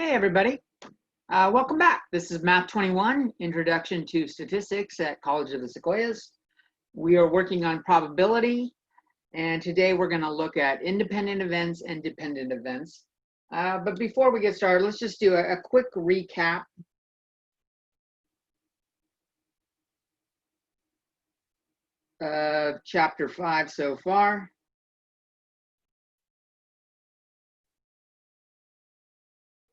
Hey everybody, welcome back. This is Math 21, Introduction to Statistics at College of the Sequoias. We are working on probability, and today we're going to look at independent events and dependent events. But before we get started, let's just do a quick recap. Of chapter 5 so far.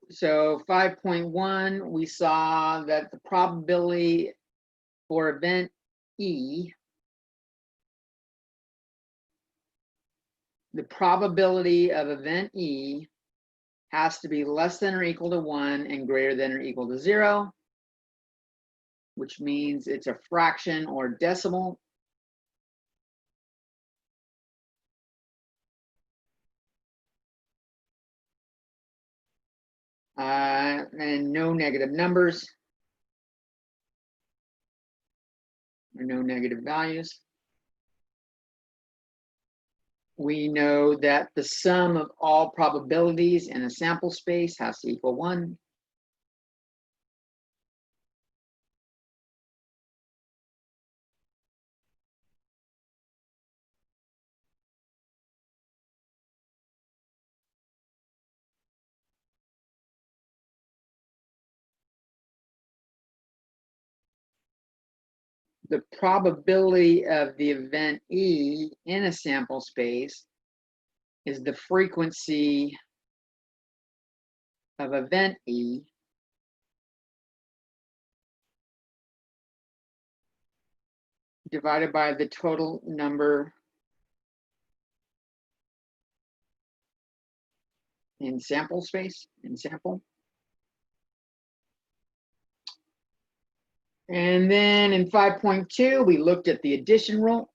So 5.1, we saw that the probability for event E, the probability of event E has to be less than or equal to 1 and greater than or equal to 0, which means it's a fraction or decimal. And no negative numbers or no negative values. We know that the sum of all probabilities in a sample space has to equal 1. The probability of the event E in a sample space is the frequency of event E divided by the total number in sample space, in sample. And then in 5.2, we looked at the addition rule.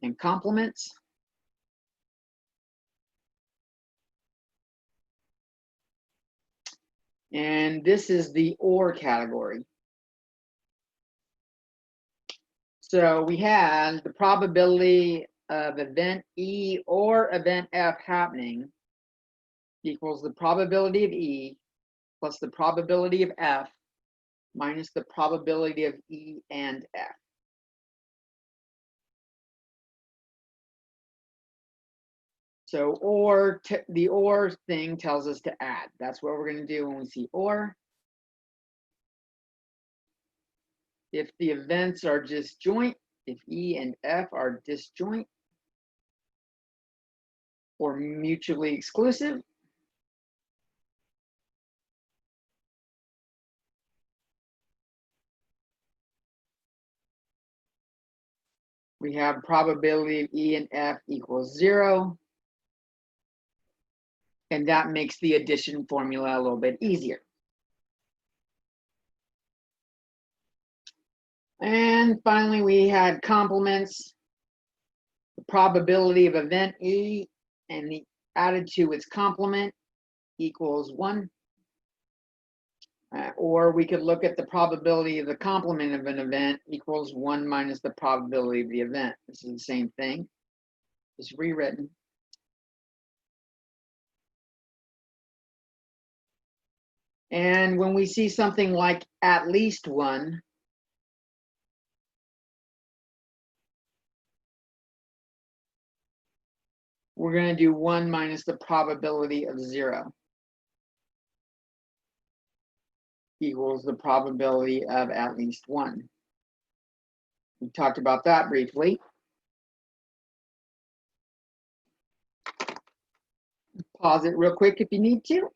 And complements. And this is the OR category. So we had the probability of event E or event F happening equals the probability of E plus the probability of F minus the probability of E and F. So the OR thing tells us to add. That's what we're going to do when we see OR. If the events are disjoint, if E and F are disjoint or mutually exclusive, we have probability of E and F equals 0. And that makes the addition formula a little bit easier. And finally, we had complements. The probability of event E and the added to its complement equals 1. Or we could look at the probability of the complement of an event equals 1 minus the probability of the event. This is the same thing, just rewritten. And when we see something like at least 1, we're going to do 1 minus the probability of 0 equals the probability of at least 1. We talked about that briefly. Pause it real quick if you need to.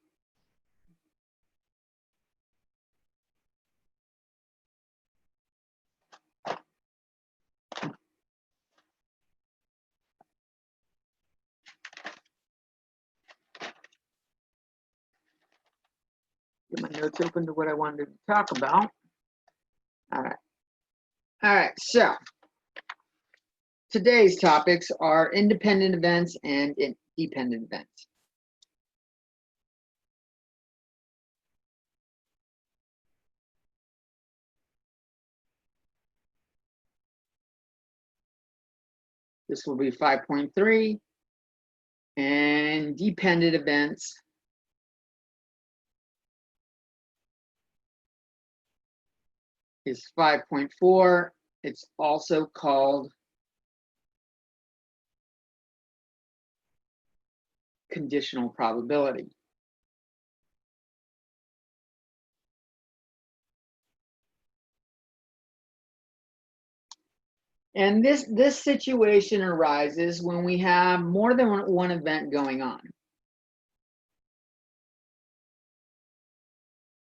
Get my notes open to what I wanted to talk about. All right, so today's topics are independent events and dependent events. This will be 5.3. And dependent events is 5.4. It's also called conditional probability. And this situation arises when we have more than one event going on.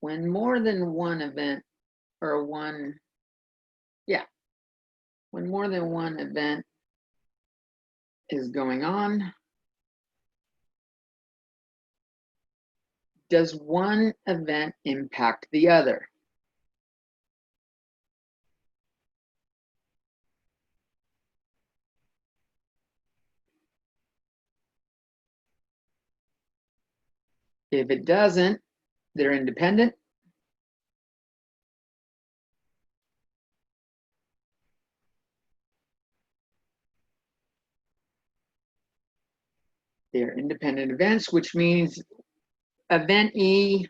When more than one event, or when more than one event is going on, does one event impact the other? If it doesn't, they're independent. They're independent events, which means event E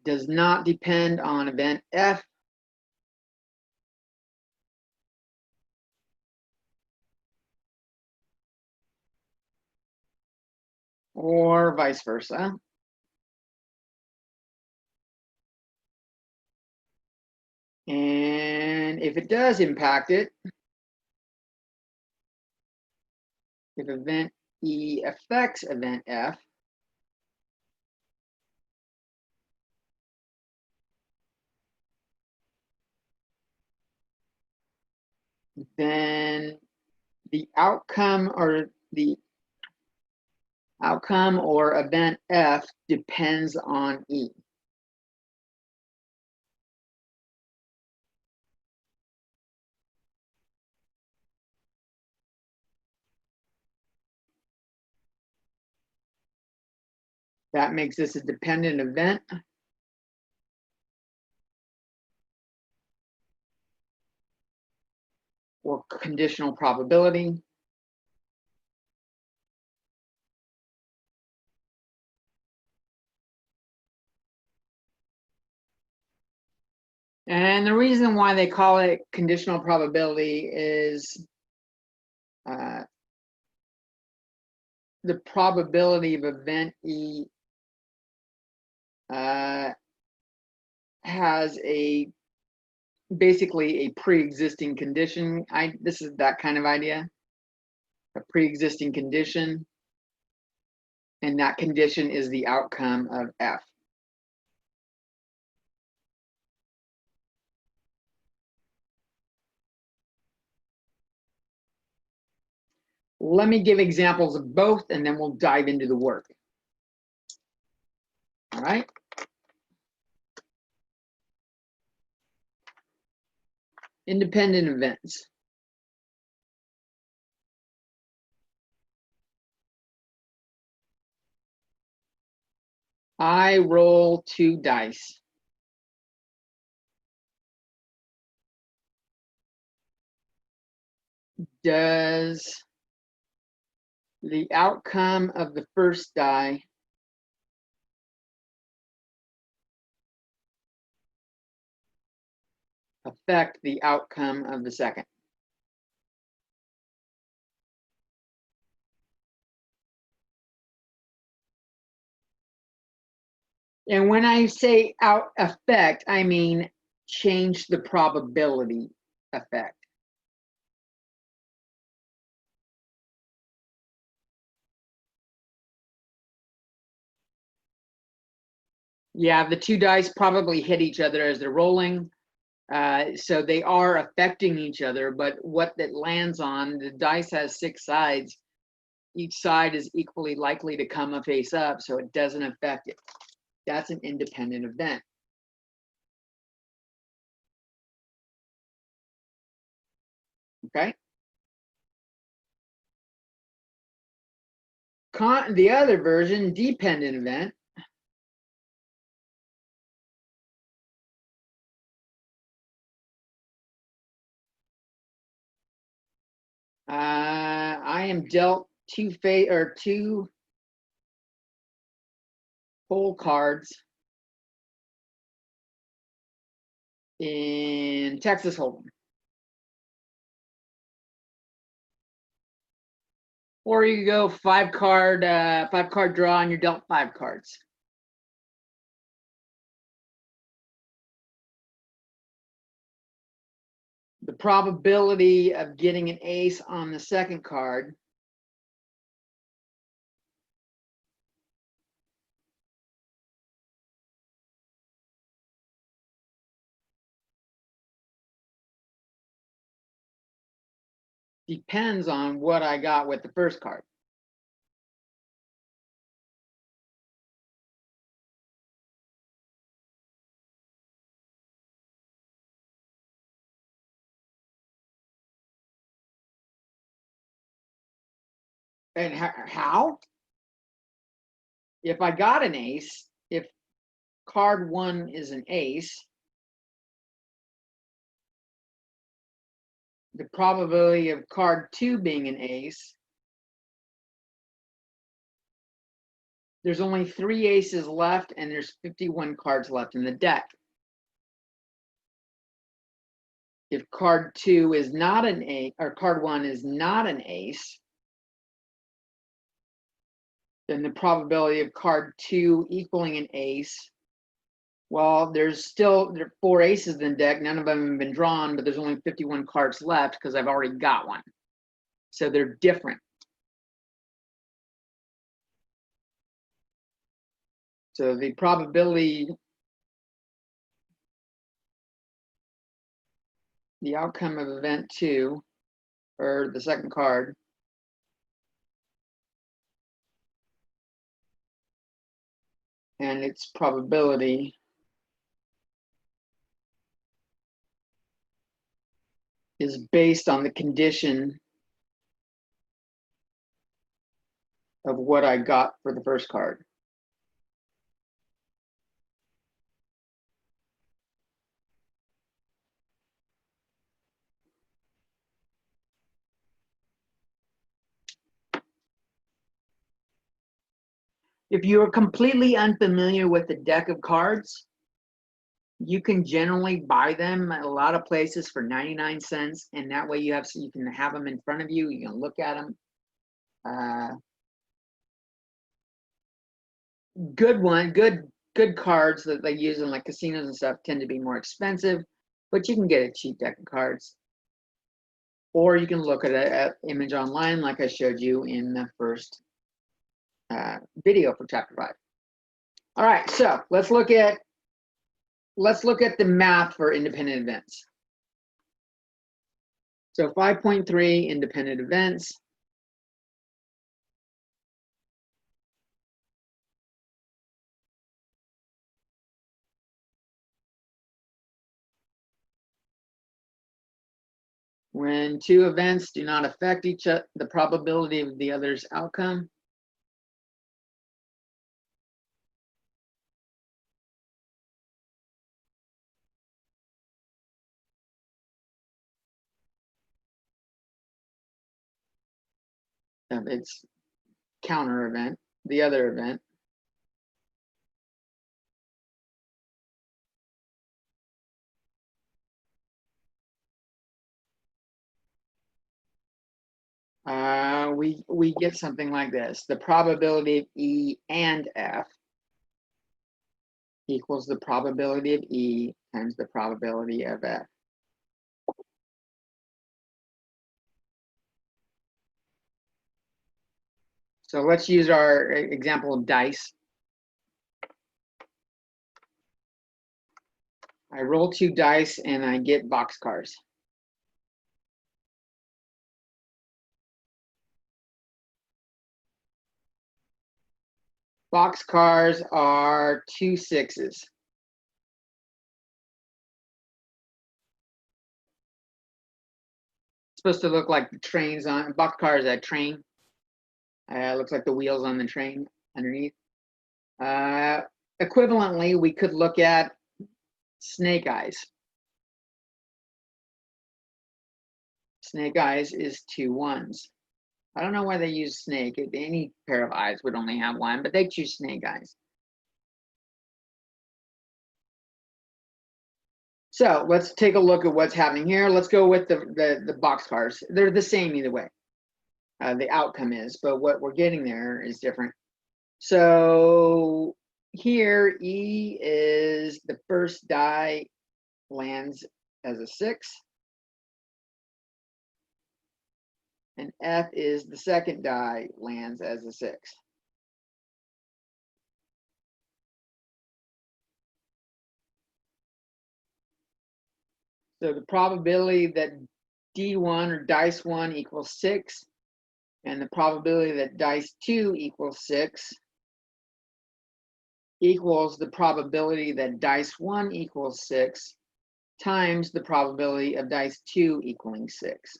does not depend on event F, or vice versa. And if it does impact it, if event E affects event F, then the outcome or event F depends on E. That makes this a dependent event. Or conditional probability. And the reason why they call it conditional probability is the probability of event E has basically a pre-existing condition. This is that kind of idea, a pre-existing condition, and that condition is the outcome of F. Let me give examples of both, and then we'll dive into the work. All right. Independent events. I roll 2 dice. Does the outcome of the first die affect the outcome of the second? And when I say affect, I mean change the probability effect. Yeah, the 2 dice probably hit each other as they're rolling. So they are affecting each other, but what that lands on, the dice has 6 sides. Each side is equally likely to come a face up, so it doesn't affect it. That's an independent event. Okay. The other version, dependent event, I am dealt two hole cards in Texas Hold'em. Or you go five card draw and you're dealt 5 cards. The probability of getting an ace on the second card depends on what I got with the first card. And how? If I got an ace, if card 1 is an ace, the probability of card 2 being an ace, there's only 3 aces left and there's 51 cards left in the deck. If card 2 is not an ace, or card 1 is not an ace, then the probability of card 2 equaling an ace, well, there are 4 aces in the deck. None of them have been drawn, but there's only 51 cards left because I've already got one. So they're different. So the probability, the outcome of event 2, or the second card, and its probability is based on the condition of what I got for the first card. If you are completely unfamiliar with the deck of cards, you can generally buy them at a lot of places for 99 cents, and that way you can have them in front of you. You can look at them. Good cards that they use in like casinos and stuff tend to be more expensive, but you can get a cheap deck of cards. Or you can look at an image online like I showed you in the first video for chapter 5. All right, so let's look at the math for independent events. So 5.3 independent events. When 2 events do not affect each other, the probability of the other's outcome. Of its counter event, the other event. We get something like this. The probability of E and F equals the probability of E times the probability of F. So let's use our example of dice. I roll 2 dice and I get boxcars. Boxcars are 2 6s. It's supposed to look like the trains on boxcar is a train. Looks like the wheels on the train underneath. Equivalently, we could look at snake eyes. Snake eyes is 2 ones. I don't know why they use snake. Any pair of eyes would only have one, but they choose snake eyes. So let's take a look at what's happening here. Let's go with the boxcars. They're the same either way. The outcome is, but what we're getting there is different. So here, E is the first die lands as a 6. And F is the second die lands as a 6. So the probability that D1 or dice 1 equals 6, and the probability that dice 2 equals 6 equals the probability that dice 1 equals 6 times the probability of dice 2 equaling 6.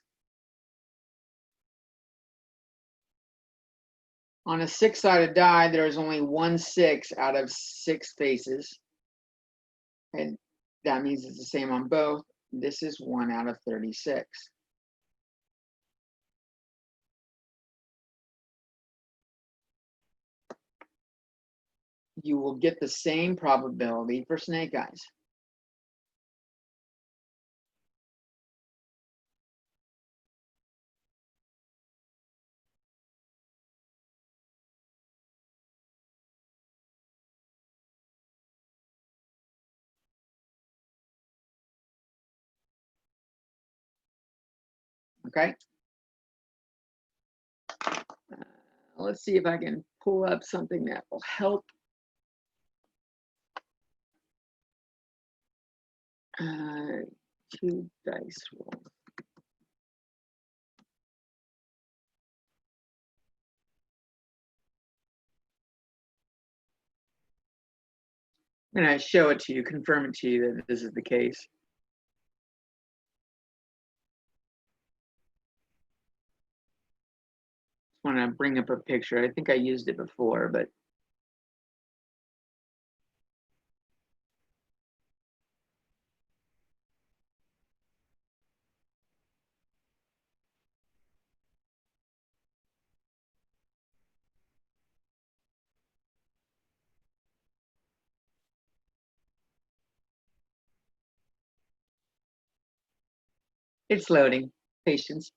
On a 6-sided die, there is only 1 6 out of 6 faces. And that means it's the same on both. This is 1 out of 36. You will get the same probability for snake eyes. Okay. Let's see if I can pull up something that will help. 2 dice roll. I'm going to show it to you, confirm it to you that this is the case. Just want to bring up a picture. I think I used it before, but it's loading. Patience.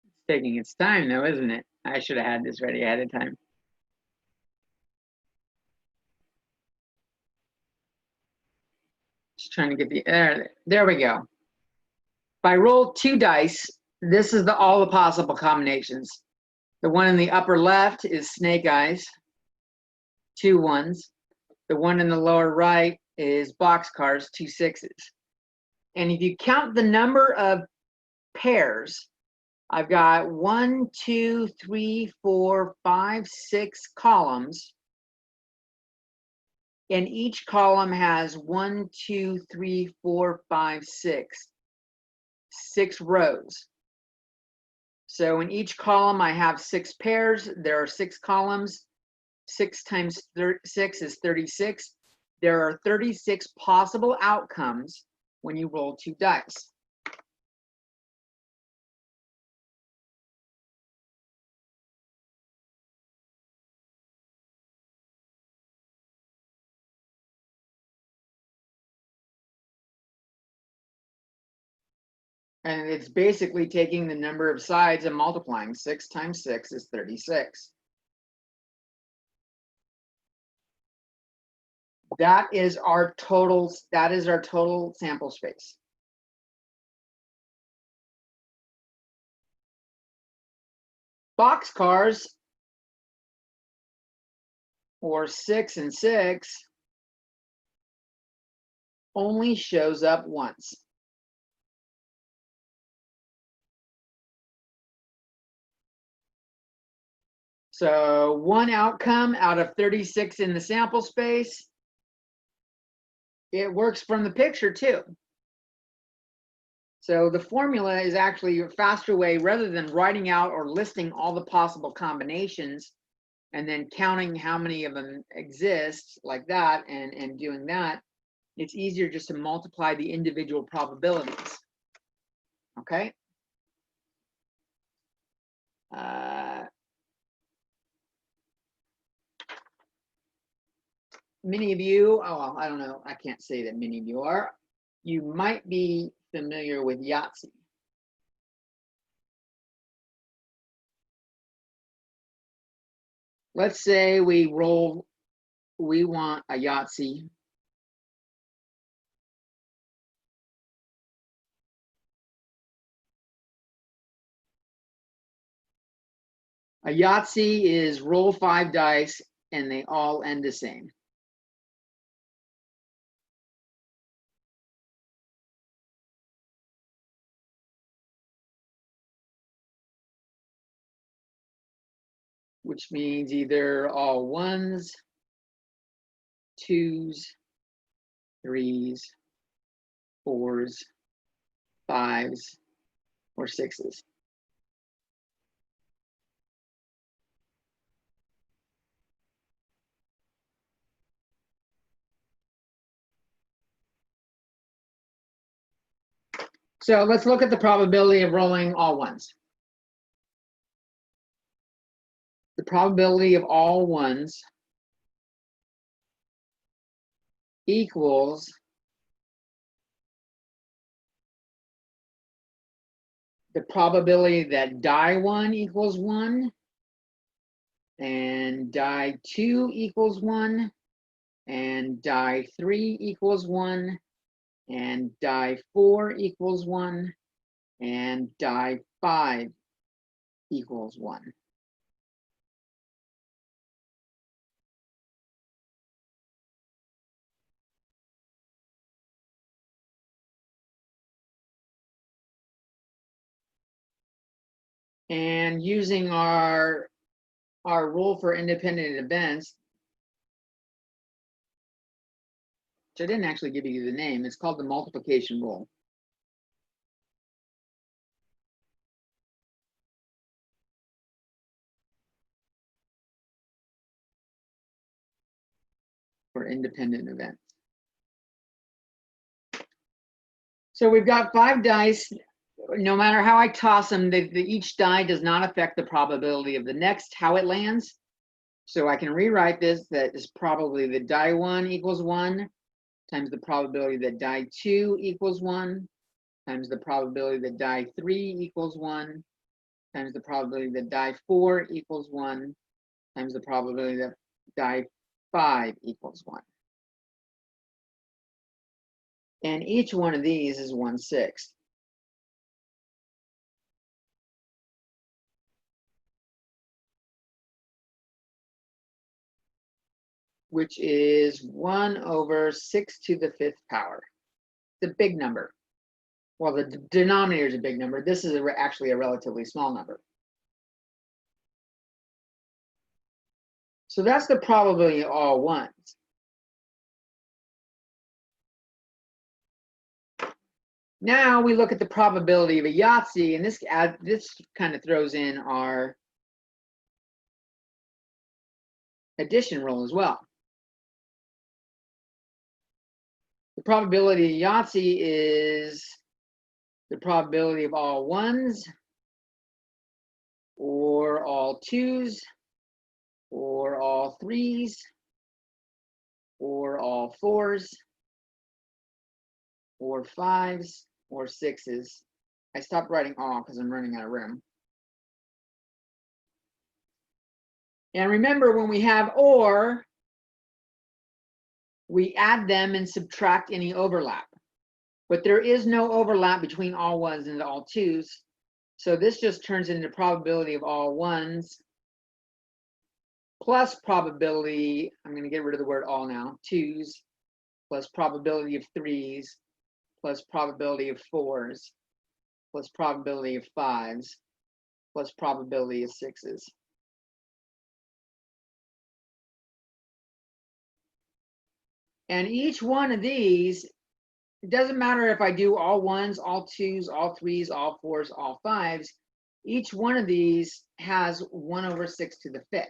It's taking its time though, isn't it? I should have had this ready ahead of time. Just trying to get the, there we go. If I roll 2 dice, this is all the possible combinations. The one in the upper left is snake eyes, 2 ones. The one in the lower right is boxcars, 2 6s. And if you count the number of pairs, I've got 1, 2, 3, 4, 5, 6 columns. And each column has 1, 2, 3, 4, 5, 6 rows. So in each column, I have 6 pairs. There are 6 columns. 6 times 6 is 36. There are 36 possible outcomes when you roll 2 dice. And it's basically taking the number of sides and multiplying. 6 times 6 is 36. That is our total sample space. Boxcars, or 6 and 6, only shows up once. So one outcome out of 36 in the sample space. It works from the picture too. So the formula is actually a faster way, rather than writing out or listing all the possible combinations and then counting how many of them exist like that and doing that. It's easier just to multiply the individual probabilities. Okay. Many of you, oh, I don't know, I can't say that many of you are. You might be familiar with Yahtzee. Let's say we want a Yahtzee. A Yahtzee is roll 5 dice and they all end the same. Which means either all 1s, 2s, 3s, 4s, 5s, or 6s. So let's look at the probability of rolling all 1s. The probability of all 1s equals the probability that die 1 equals 1 and die 2 equals 1 and die 3 equals 1 and die 4 equals 1 and die 5 equals 1. And using our rule for independent events, which I didn't actually give you the name, it's called the multiplication rule. For independent events. So we've got 5 dice. No matter how I toss them, each die does not affect the probability of the next, how it lands. So I can rewrite this, that is probably that die 1 equals 1 times the probability that die 2 equals 1 times the probability that die 3 equals 1 times the probability that die 4 equals 1 times the probability that die 5 equals 1. And each one of these is 1/6. Which is 1/6 to the 5th power. It's a big number. Well, the denominator is a big number. This is actually a relatively small number. So that's the probability of all 1s. Now we look at the probability of a Yahtzee, and this kind of throws in our addition rule as well. The probability of Yahtzee is the probability of all 1s or all 2s or all 3s or all 4s or 5s or 6s. I stopped writing all because I'm running out of room. And remember, when we have or, we add them and subtract any overlap. But there is no overlap between all 1s and all 2s. So this just turns into probability of all 1s plus probability, I'm going to get rid of the word all now, 2s plus probability of 3s plus probability of 4s plus probability of 5s plus probability of 6s. And each one of these, it doesn't matter if I do all ones, all twos, all threes, all fours, all fives, each one of these has 1/6 to the fifth.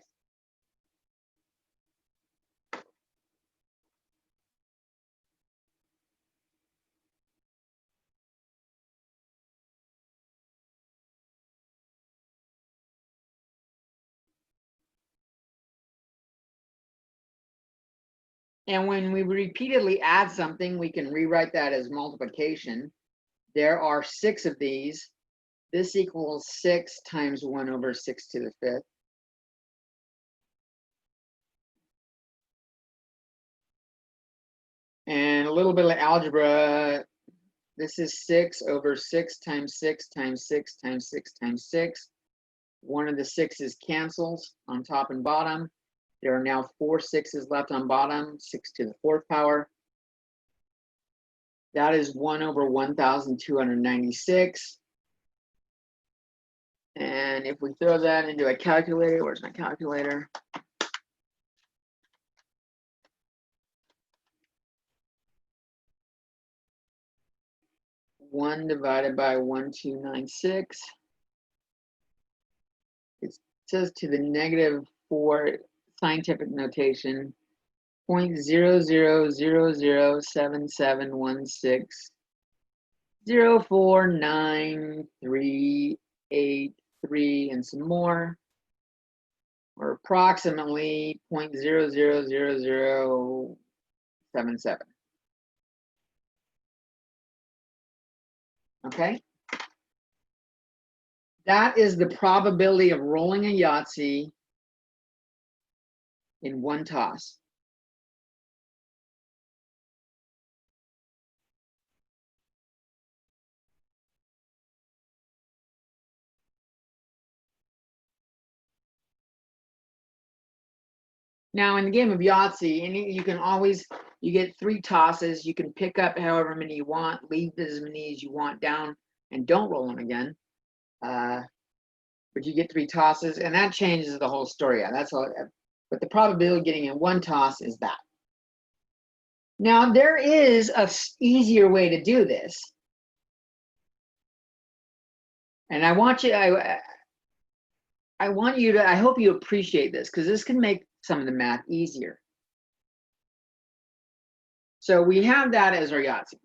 And when we repeatedly add something, we can rewrite that as multiplication. There are 6 of these. This equals 6 times 1/6 to the fifth. And a little bit of algebra. This is 6/6 times 6 times 6 times 6 times 6. One of the 6's cancels on top and bottom. There are now 4 6's left on bottom, 6 to the 4th power. That is 1/1296. And if we throw that into a calculator, where's my calculator? One divided by 1296. It says to the -4 scientific notation, 0.00007716049383 and some more, or approximately 0.000077. Okay? That is the probability of rolling a Yahtzee in one toss. Now, in the game of Yahtzee, you can always, you get 3 tosses. You can pick up however many you want, leave as many as you want down, and don't roll them again. But you get 3 tosses, and that changes the whole story. That's all. But the probability of getting in one toss is that. Now, there is an easier way to do this. And I want you, I want you to, I hope you appreciate this, because this can make some of the math easier. So we have that as our Yahtzee.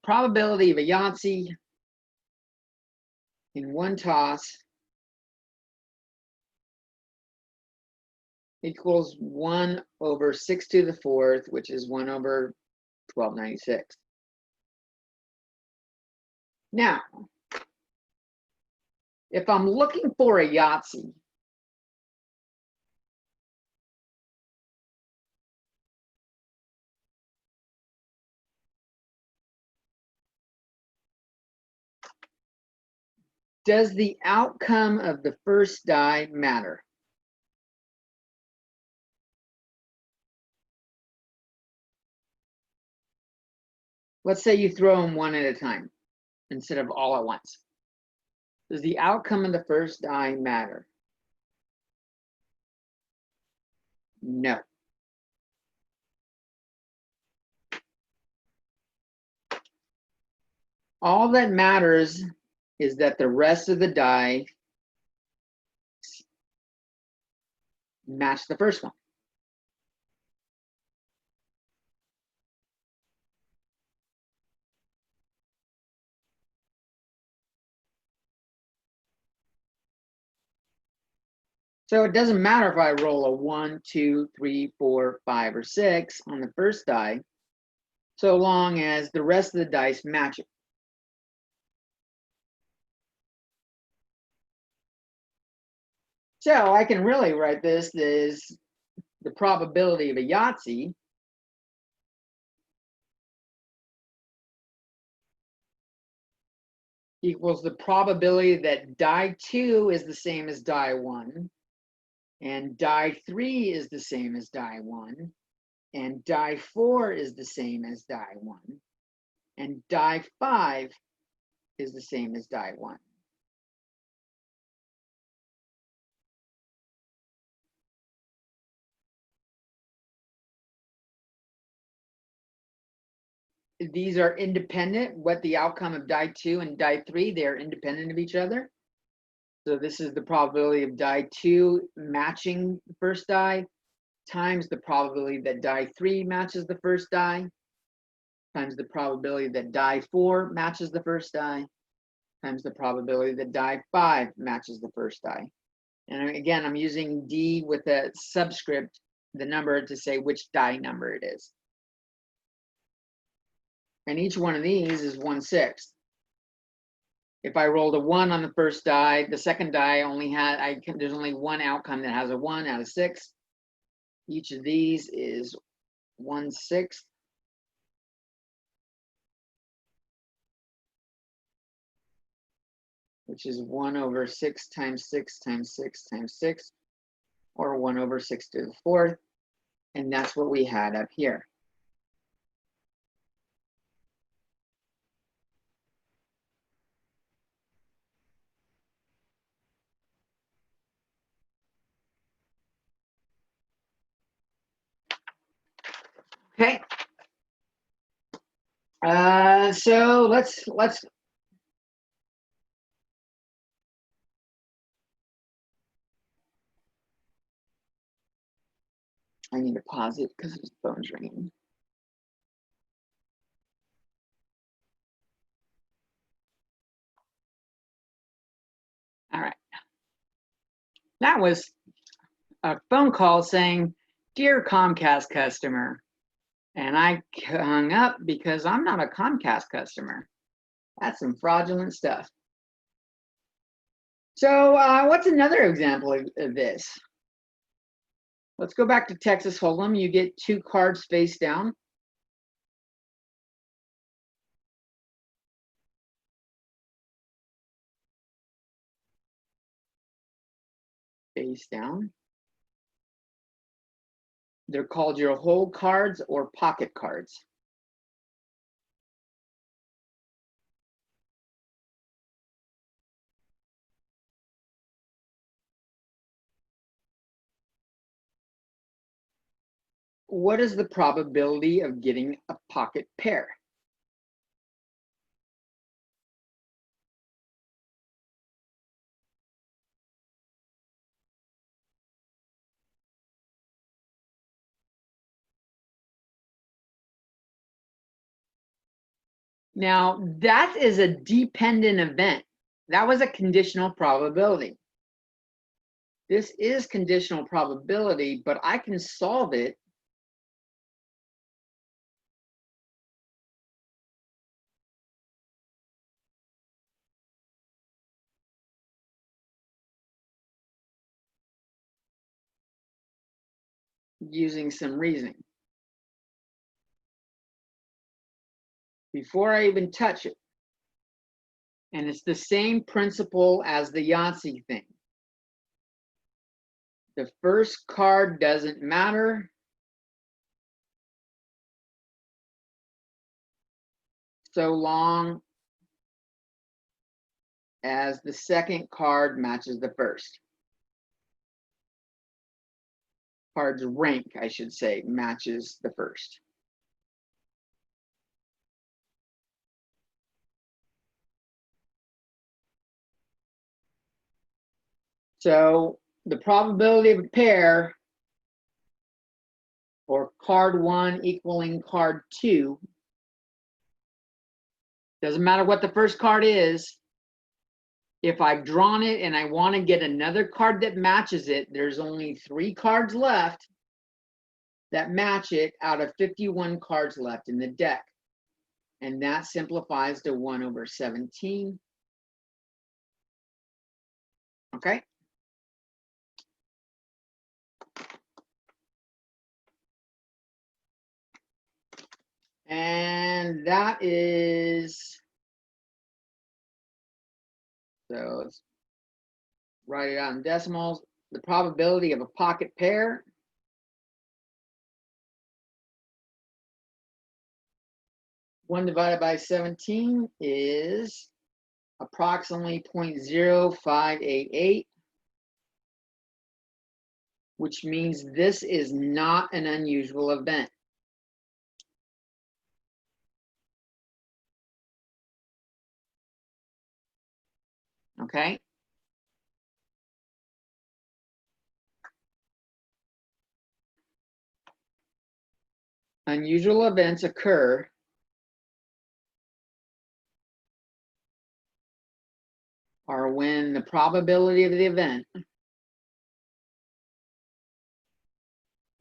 Probability of a Yahtzee in one toss equals 1/6 to the 4th, which is 1/1296. Now, if I'm looking for a Yahtzee, does the outcome of the first die matter? Let's say you throw them one at a time instead of all at once. Does the outcome of the first die matter? No. All that matters is that the rest of the die match the first one. So it doesn't matter if I roll a 1, 2, 3, 4, 5, or 6 on the first die, so long as the rest of the dice match it. So I can really write this as the probability of a Yahtzee equals the probability that die 2 is the same as die 1, and die 3 is the same as die 1, and die 4 is the same as die 1, and die 5 is the same as die 1. these are independent. What the outcome of die 2 and die 3, they're independent of each other. So this is the probability of die 2 matching the first die times the probability that die 3 matches the first die times the probability that die 4 matches the first die times the probability that die 5 matches the first die. And again, I'm using D with a subscript, the number, to say which die number it is. And each one of these is 1/6. If I rolled a 1 on the first die, the second die only had, there's only one outcome that has a 1 out of 6. Each of these is 1/6. Which is 1/6 times 6 times 6 times 6, or 1/6 to the 4th. And that's what we had up here. Okay. So let's I need to pause it because his phone's ringing. All right. That was a phone call saying, "Dear Comcast customer," and I hung up because I'm not a Comcast customer. That's some fraudulent stuff. So what's another example of this? Let's go back to Texas Hold'em. You get 2 cards face down. Face down. They're called your hold cards or pocket cards. What is the probability of getting a pocket pair? Now, that is a dependent event. That was a conditional probability. This is conditional probability, but I can solve it using some reasoning. Before I even touch it. And it's the same principle as the Yahtzee thing. The first card doesn't matter. So long as the second card matches the first. Card's rank, I should say, matches the first. So the probability of a pair, or card 1 equaling card 2, doesn't matter what the first card is. If I've drawn it and I want to get another card that matches it, there's only 3 cards left that match it out of 51 cards left in the deck. And that simplifies to 1/17. Okay. And that is, so let's write it out in decimals. The probability of a pocket pair (1 divided by 17) is approximately 0.0588, which means this is not an unusual event. okay? Unusual events occur are when the probability of the event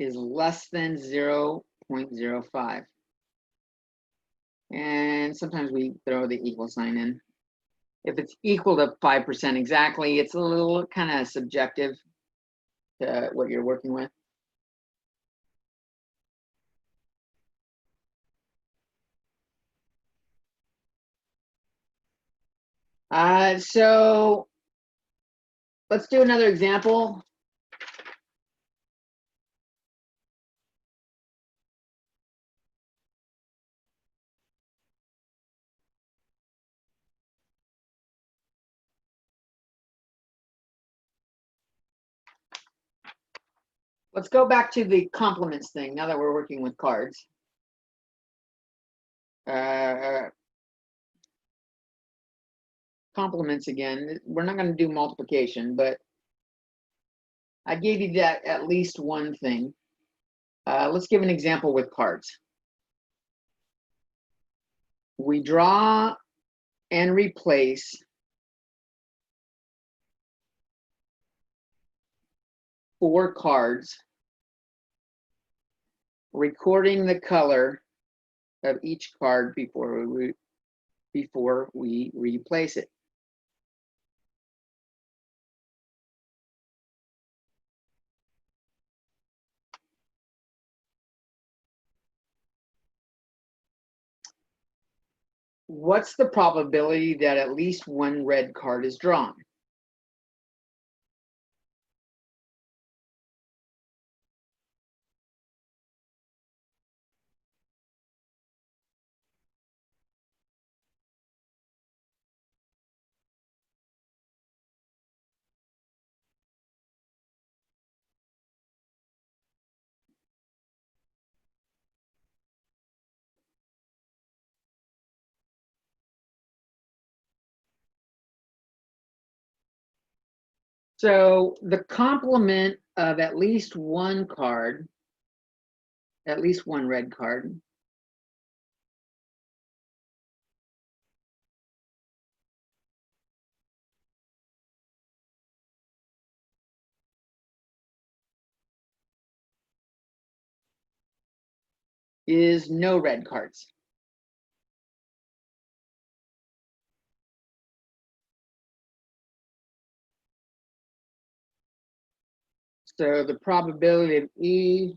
is less than 0.05. And sometimes we throw the equal sign in. If it's equal to 5% exactly, it's a little kind of subjective to what you're working with. So let's do another example. Let's go back to the compliments thing now that we're working with cards. Compliments again. We're not going to do multiplication, but I gave you that at least one thing. Let's give an example with cards. We draw and replace 4 cards, recording the color of each card before we replace it. What's the probability that at least one red card is drawn? So the complement of at least one card, at least one red card, is no red cards. So the probability of E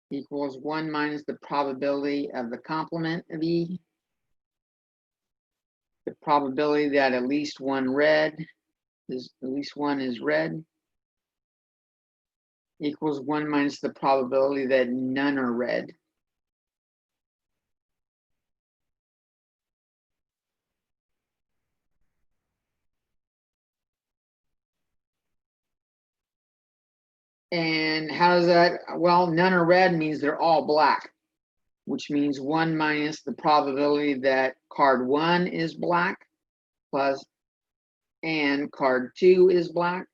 equals 1 minus the probability of the complement of E. The probability that at least one is red equals 1 minus the probability that none are red. And how does that, well, none are red means they're all black, which means 1 minus the probability that card 1 is black plus and card 2 is black.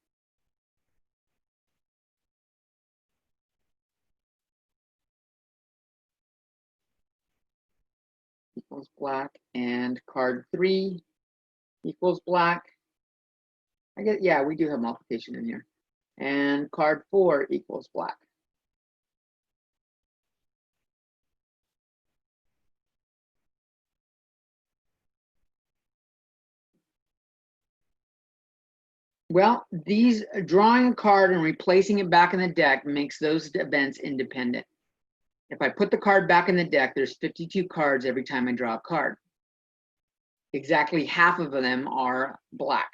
Equals black, and card 3 equals black. I guess, yeah, we do have multiplication in here. And card 4 equals black. Well, these drawing a card and replacing it back in the deck makes those events independent. If I put the card back in the deck, there's 52 cards every time I draw a card. Exactly half of them are black.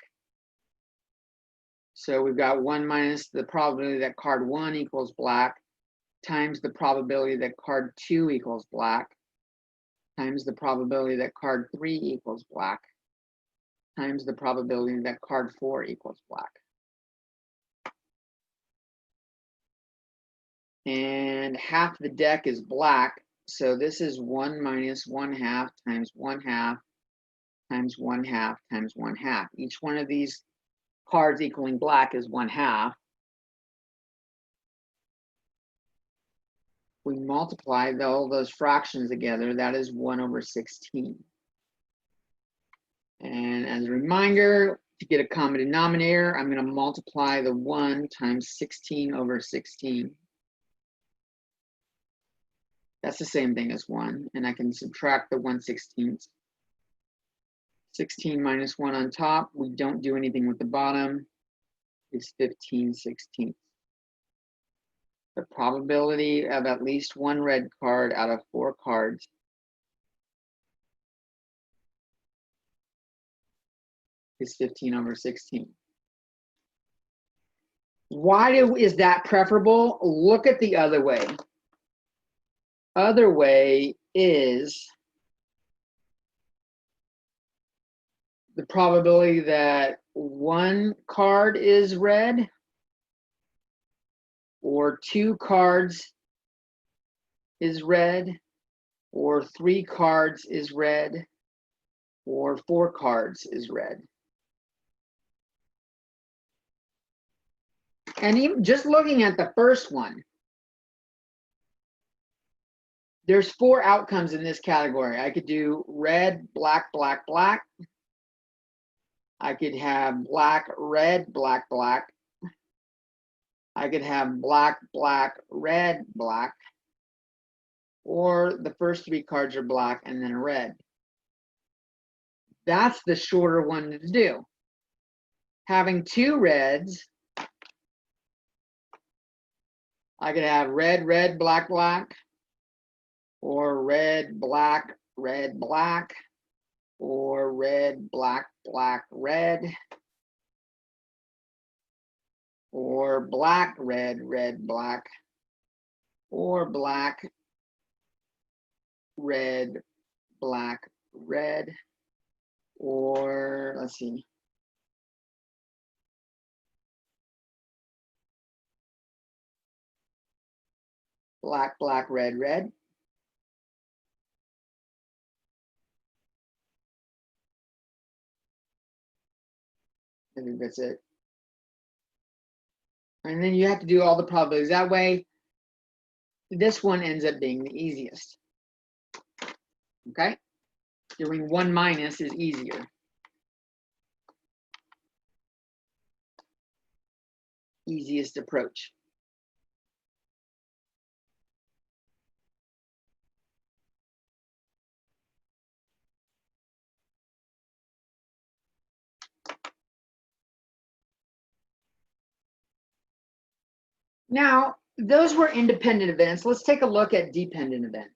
So we've got 1 minus the probability that card 1 equals black times the probability that card 2 equals black times the probability that card 3 equals black times the probability that card 4 equals black. And half the deck is black, so this is 1 minus 1/2 times 1/2 times 1/2 times 1/2. Each one of these cards equaling black is 1/2. We multiply all those fractions together, that is 1/16. And as a reminder, to get a common denominator, I'm going to multiply the 1 times 16/16. That's the same thing as 1, and I can subtract the 1/16. 16 minus 1 on top, we don't do anything with the bottom, is 15/16. The probability of at least one red card out of 4 cards is 15/16. Why is that preferable? Look at the other way. Other way is the probability that 1 card is red, or 2 cards is red, or 3 cards is red, or 4 cards is red. And even just looking at the first one, there's 4 outcomes in this category. I could do red, black, black, black. I could have black, red, black, black. I could have black, black, red, black. Or the first 3 cards are black and then a red. That's the shorter one to do. Having 2 reds, I could have red, red, black, black, or red, black, red, black, or red, black, black, red, or black, red, red, black, or black, red, black, red, or let's see. Black, black, red, red. I think that's it. And then you have to do all the probabilities. That way, this one ends up being the easiest. Okay? Doing 1 minus is easier. Easiest approach. Now, those were independent events. Let's take a look at dependent events.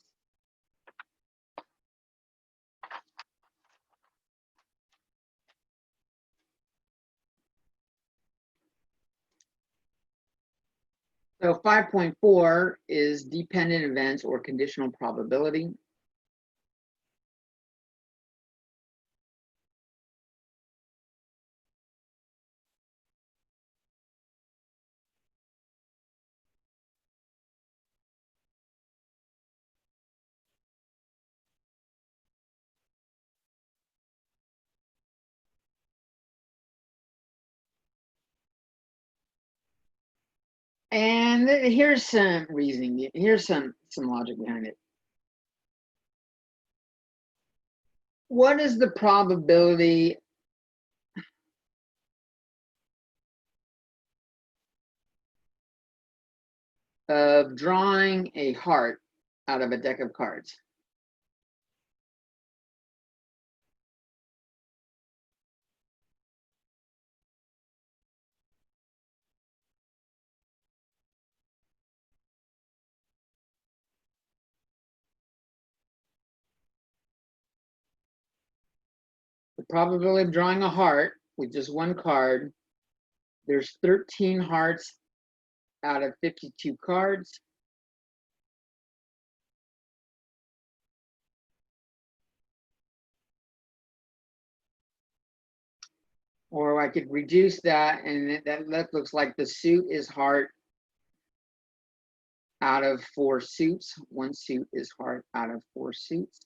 So 5.4 is dependent events or conditional probability. And here's some reasoning. Here's some logic behind it. What is the probability of drawing a heart out of a deck of cards? The probability of drawing a heart with just 1 card, there's 13 hearts out of 52 cards. Or I could reduce that, and that looks like the suit is heart out of 4 suits. 1 suit is heart out of 4 suits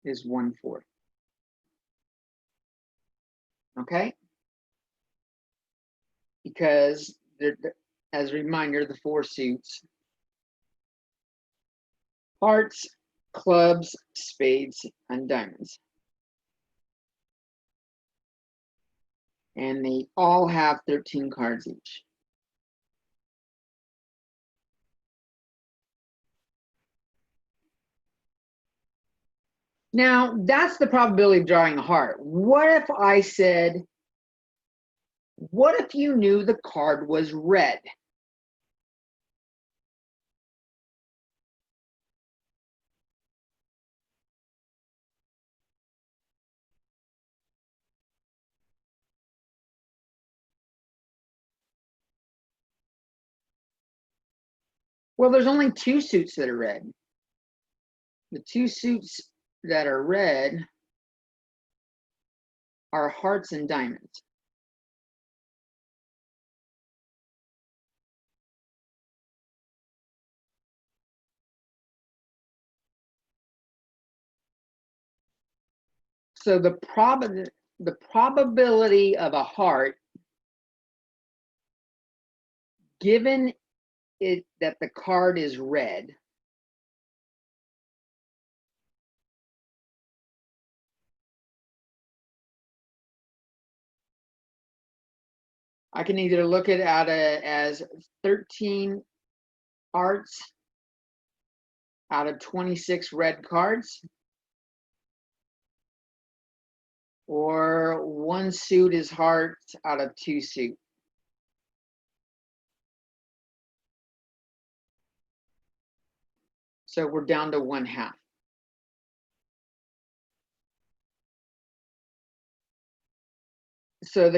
is 1/4. okay? Because as a reminder, the 4 suits: hearts, clubs, spades, and diamonds. And they all have 13 cards each. Now, that's the probability of drawing a heart. What if I said, what if you knew the card was red? Well, there's only 2 suits that are red. The 2 suits that are red are hearts and diamonds. So the probability of a heart, given it that the card is red, I can either look at it as 13 hearts out of 26 red cards, or 1 suit is hearts out of 2 suit. So we're down to 1/2. So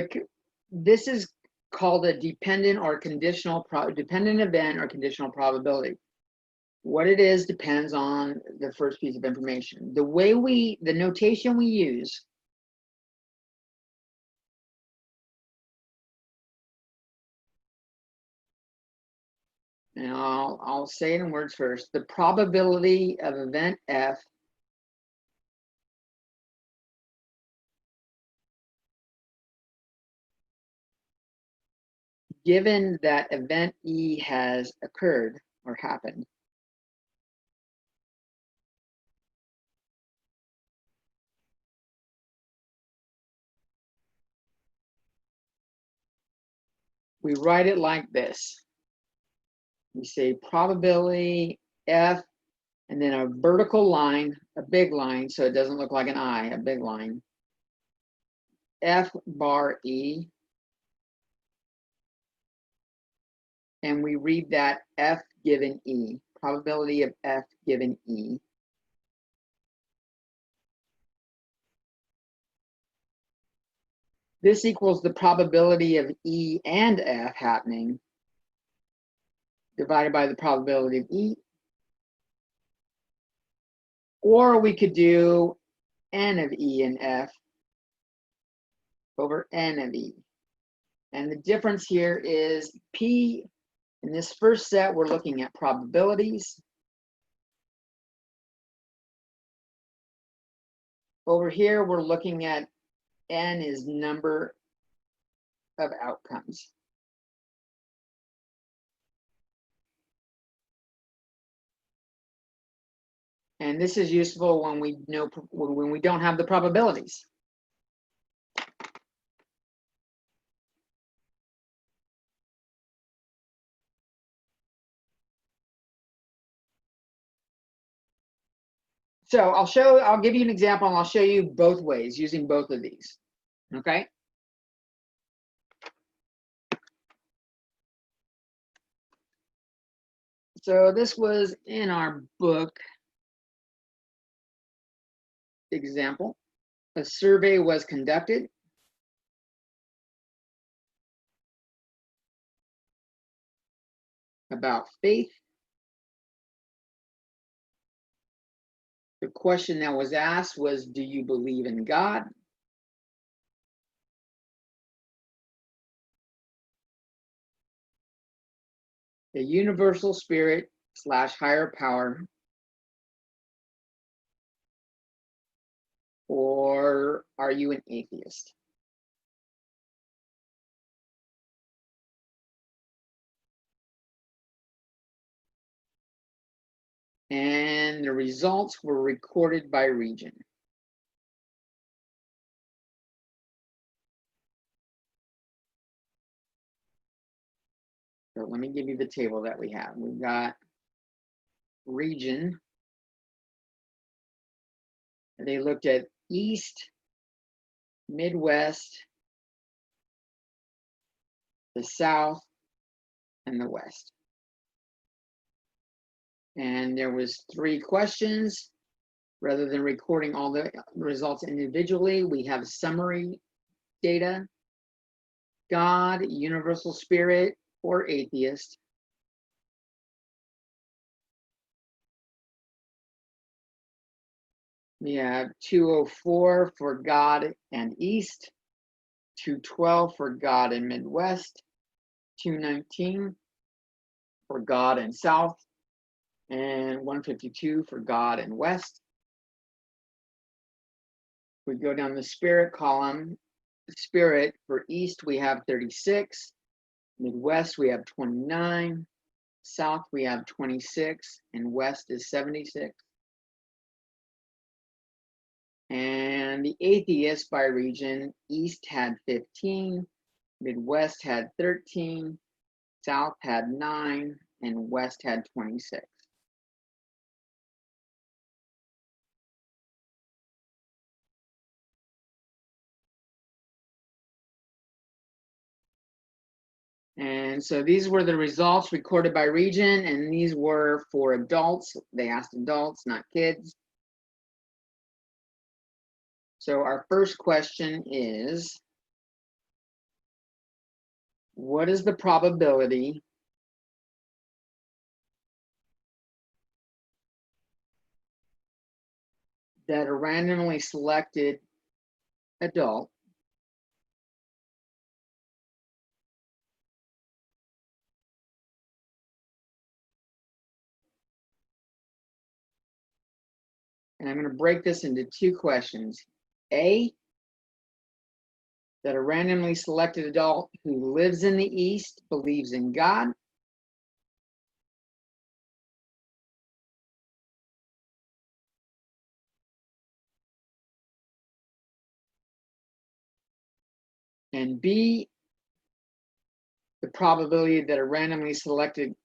this is called a dependent or conditional dependent event or conditional probability. What it is depends on the first piece of information. The notation we use and I'll say it in words first. The probability of event F given that event E has occurred or happened. We write it like this. We say probability F, and then a vertical line, a big line, so it doesn't look like an I, a big line. F bar E. And we read that F given E, probability of F given E. This equals the probability of E and F happening divided by the probability of E. Or we could do N of E and F over N of E. And the difference here is P, in this first set, we're looking at probabilities. Over here, we're looking at N is number of outcomes. And this is useful when we don't have the probabilities. So I'll give you an example, and I'll show you both ways using both of these. Okay. So this was in our book example. A survey was conducted about faith. The question that was asked was, do you believe in God? The universal spirit / higher power, or are you an atheist? and the results were recorded by region. So let me give you the table that we have. We've got region. They looked at East, Midwest, the South, and the West. And there was 3 questions. Rather than recording all the results individually, we have summary data, God, universal spirit, or atheist. We have 204 for God and East, 212 for God and Midwest, 219 for God and South, and 152 for God and West. We go down the spirit column. Spirit for East, we have 36. Midwest, we have 29. South, we have 26. And West is 76. And the atheist by region, East had 15. Midwest had 13. South had 9. And West had 26. And so these were the results recorded by region, and these were for adults. They asked adults, not kids. So our first question is, what is the probability that a randomly selected adult and I'm going to break this into 2 questions. A, that a randomly selected adult who lives in the East believes in God. And B, the probability that a randomly selected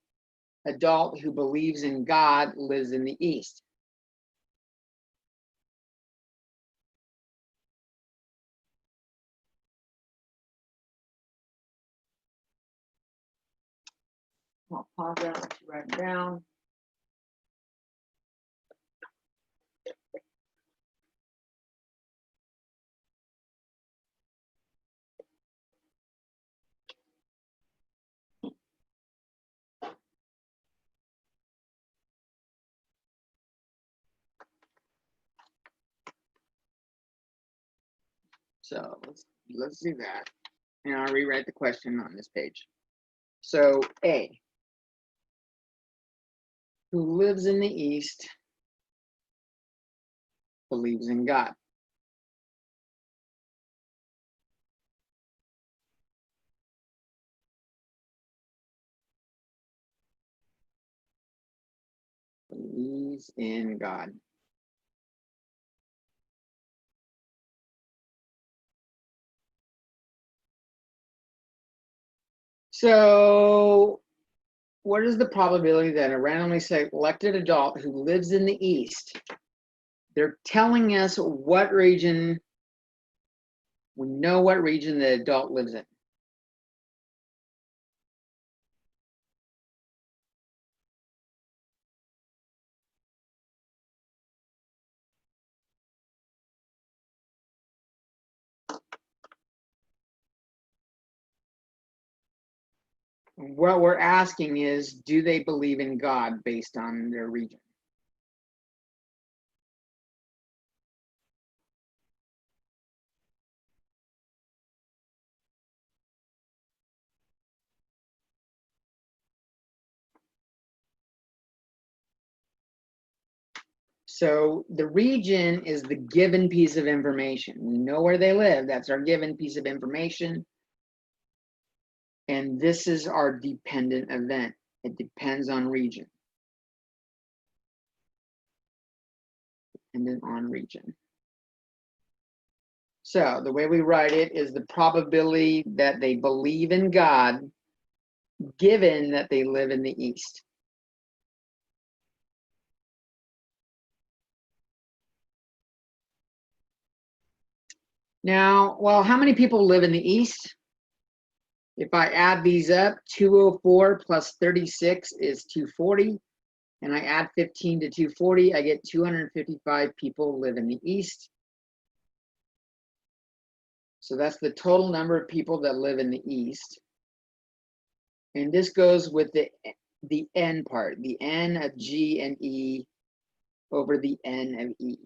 adult who believes in God lives in the East. I'll pause that, let you write it down. So let's do that. And I'll rewrite the question on this page. So A, who lives in the East believes in God. Believes in God. So what is the probability that a randomly selected adult who lives in the East, they're telling us what region, we know what region the adult lives in. What we're asking is, do they believe in God based on their region? So the region is the given piece of information. We know where they live. That's our given piece of information. And this is our dependent event. It depends on region. dependent on region. So the way we write it is the probability that they believe in God, given that they live in the East. Now, well, how many people live in the East? If I add these up, 204 plus 36 is 240. And I add 15 to 240, I get 255 people live in the East. So that's the total number of people that live in the East. And this goes with the N part, the N of G and E over the N of E.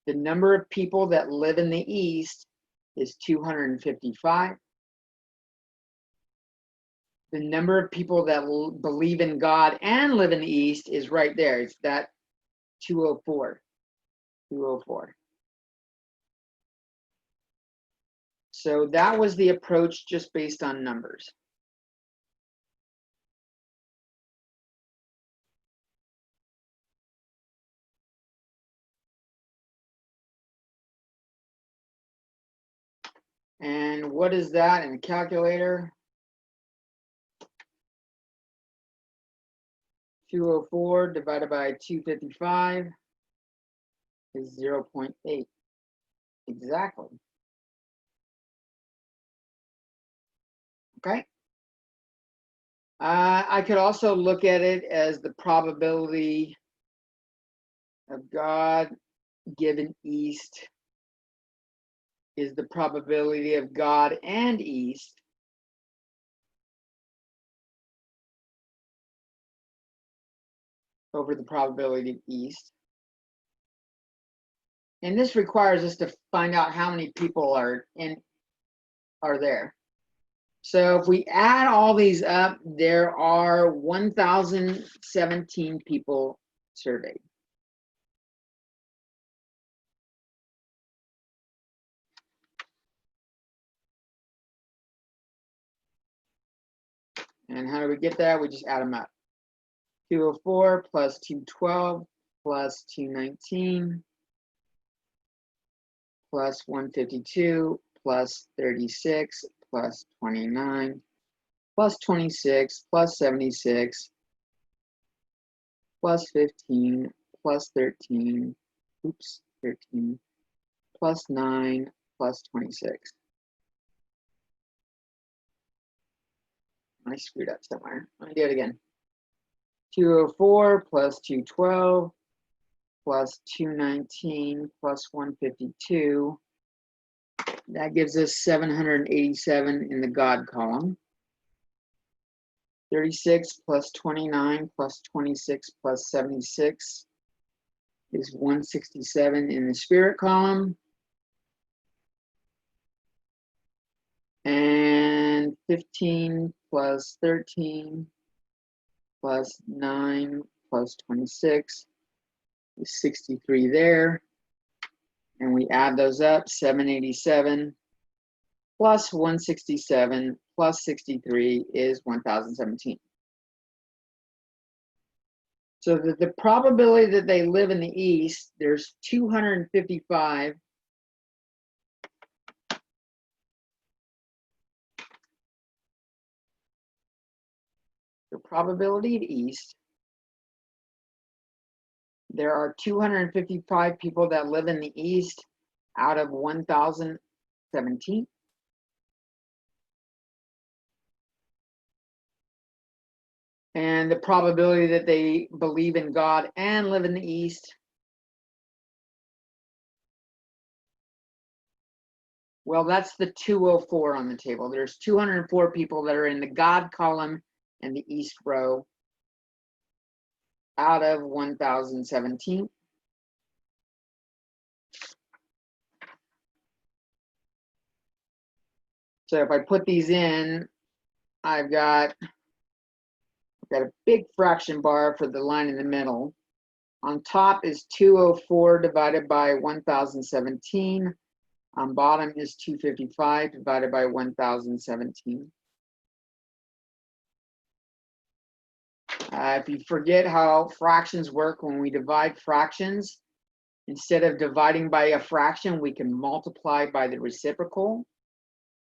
The number of people that live in the East is 255. The number of people that believe in God and live in the East is right there. It's that 204. 204. So that was the approach just based on numbers. And what is that in a calculator? 204 divided by 255 is 0.8. Exactly. Okay. I could also look at it as the probability of God given East is the probability of God and East over the probability of East. And this requires us to find out how many people are there. So if we add all these up, there are 1,017 people surveyed. And how do we get that? We just add them up. 204 plus 212 plus 219 plus 152 plus 36 plus 29 plus 26 plus 76 plus 15 plus 13, 13 plus 9 plus 26. I screwed up somewhere. Let me do it again. 204 plus 212 plus 219 plus 152. That gives us 787 in the God column. 36 plus 29 plus 26 plus 76 is 167 in the Spirit column. And 15 plus 13 plus 9 plus 26 is 63 there. And we add those up, 787 plus 167 plus 63 is 1,017. So the probability that they live in the East, there's 255 . The probability of East, there are 255 people that live in the East out of 1,017. And the probability that they believe in God and live in the East, well, that's the 204 on the table. There's 204 people that are in the God column and the East row out of 1,017. So if I put these in, I've got a big fraction bar for the line in the middle. On top is 204 divided by 1,017. On bottom is 255 divided by 1,017. If you forget how fractions work, when we divide fractions, instead of dividing by a fraction, we can multiply by the reciprocal.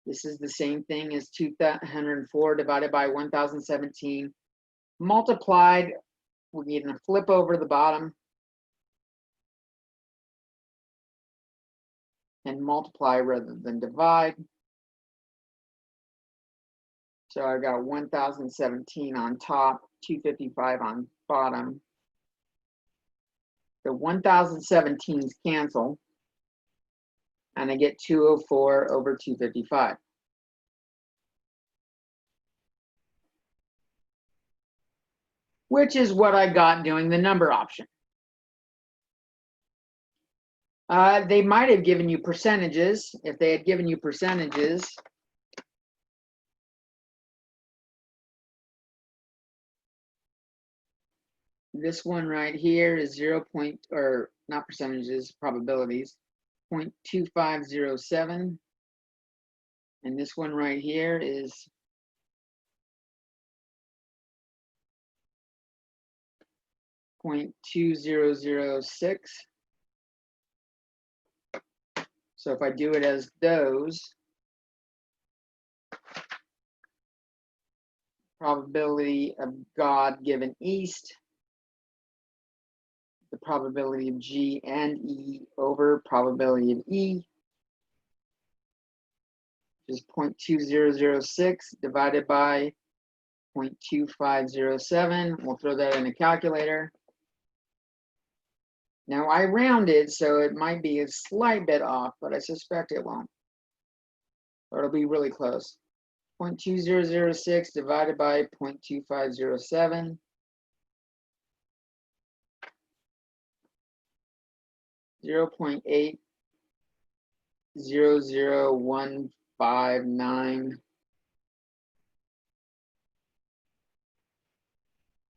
This is the same thing as 204 divided by 1017. Multiplied, we're going to flip over the bottom and multiply rather than divide. So I got 1017 on top, 255 on bottom. The 1017s cancel, and I get 204 over 255. Which is what I got doing the number option. They might have given you percentages. If they had given you percentages, this one right here is 0. Or not percentages, probabilities, 0.2507. And this one right here is 0.2006. So if I do it as those, probability of God given east, the probability of G and E over probability of E, which is 0.2006 divided by 0.2507. We'll throw that in a calculator. Now I rounded, so it might be a slight bit off, but I suspect it won't. Or it'll be really close. 0.2006 divided by 0.2507. 0.800159.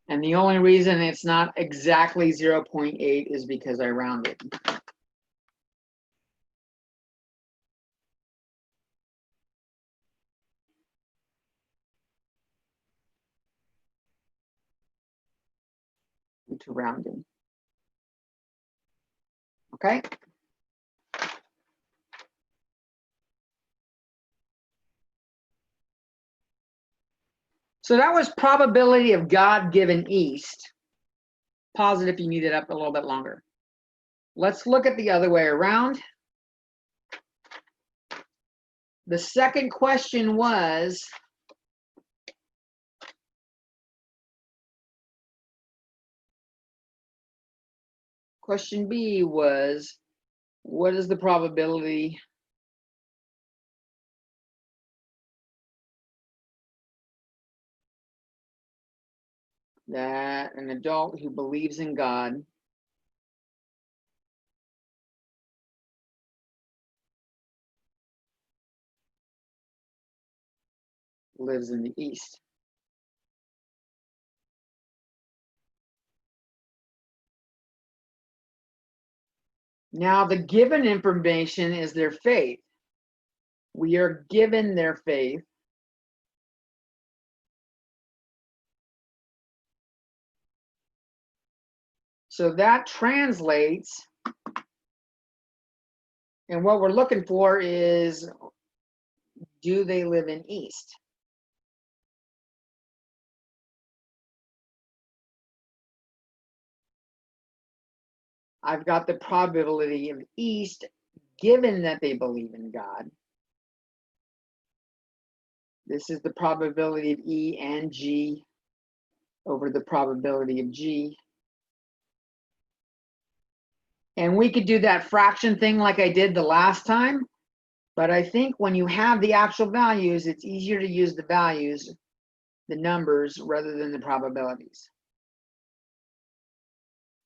And the only reason it's not exactly 0.8 is because I rounded. To rounding. Okay. So that was probability of God given east. Pause it if you need it up a little bit longer. Let's look at the other way around. The second question was, question B was, what is the probability that an adult who believes in God lives in the East? Now, the given information is their faith. We are given their faith. So that translates, and what we're looking for is, do they live in East? I've got the probability of East given that they believe in God. This is the probability of E and G over the probability of G. And we could do that fraction thing like I did the last time, but I think when you have the actual values, it's easier to use the values, the numbers, rather than the probabilities.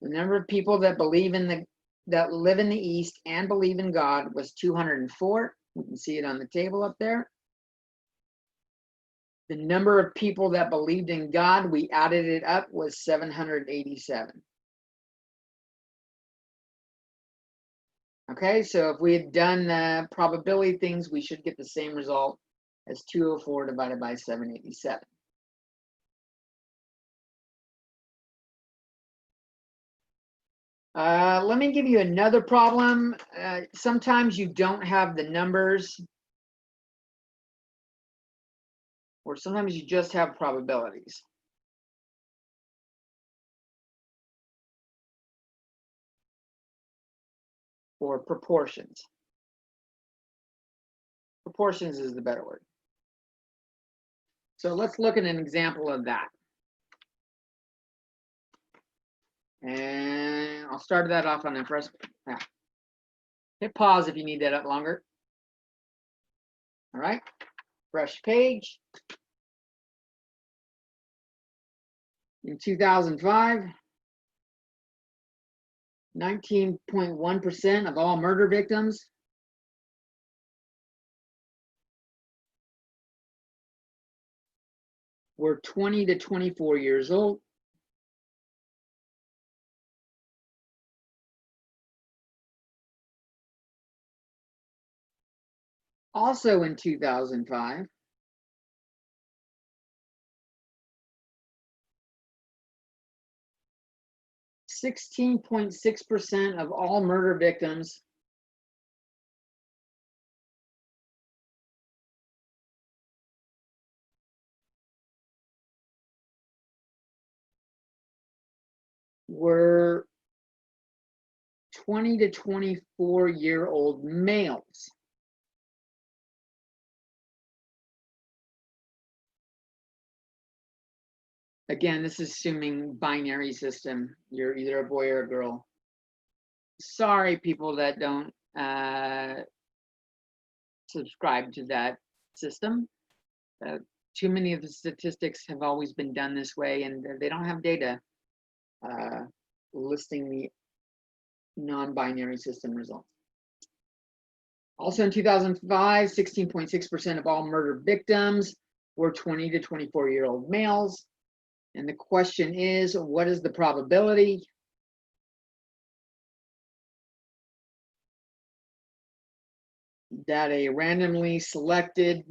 The number of people that believe in that live in the East and believe in God was 204. We can see it on the table up there. The number of people that believed in God, we added it up, was 787. Okay, so if we had done the probability things, we should get the same result as 204 divided by 787. Let me give you another problem. Sometimes you don't have the numbers, or sometimes you just have probabilities. Or proportions. Proportions is the better word. So let's look at an example of that. And I'll start that off on the first. Yeah. Hit pause if you need that up longer. All right, fresh page. In 2005, 19.1% of all murder victims were 20 to 24 years old. Also in 2005, 16.6% of all murder victims were 20 to 24-year-old males. Again, this is assuming binary system. You're either a boy or a girl. Sorry, people that don't subscribe to that system. Too many of the statistics have always been done this way, and they don't have data listing the non-binary system results. Also in 2005, 16.6% of all murder victims were 20 to 24-year-old males. And the question is, what is the probability that a randomly selected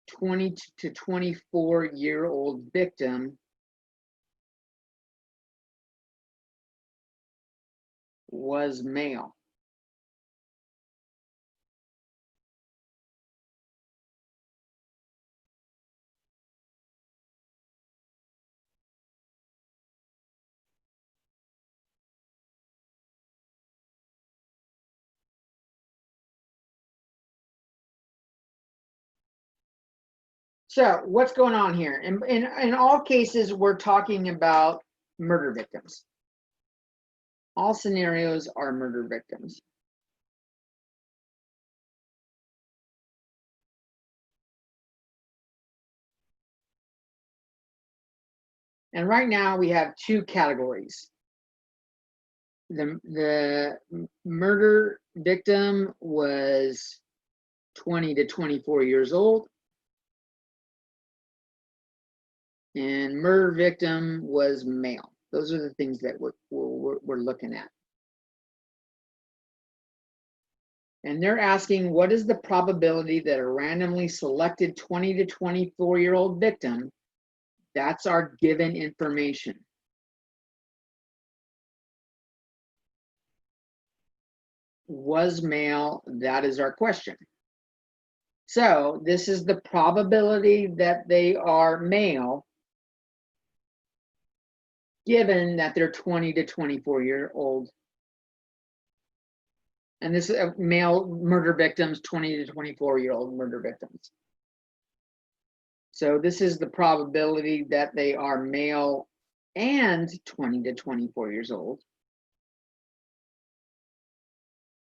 (20 to 24-year-old) victim was male? So what's going on here? In all cases, we're talking about murder victims. All scenarios are murder victims. And right now we have two categories. The murder victim was 20 to 24 years old, and murder victim was male. Those are the things that we're looking at. And they're asking, what is the probability that a randomly selected 20 to 24-year-old victim, that's our given information, was male? That is our question. So this is the probability that they are male, given that they're 20 to 24-year-old. And this is male murder victims, 20 to 24-year-old murder victims. So this is the probability that they are male and 20 to 24 years old,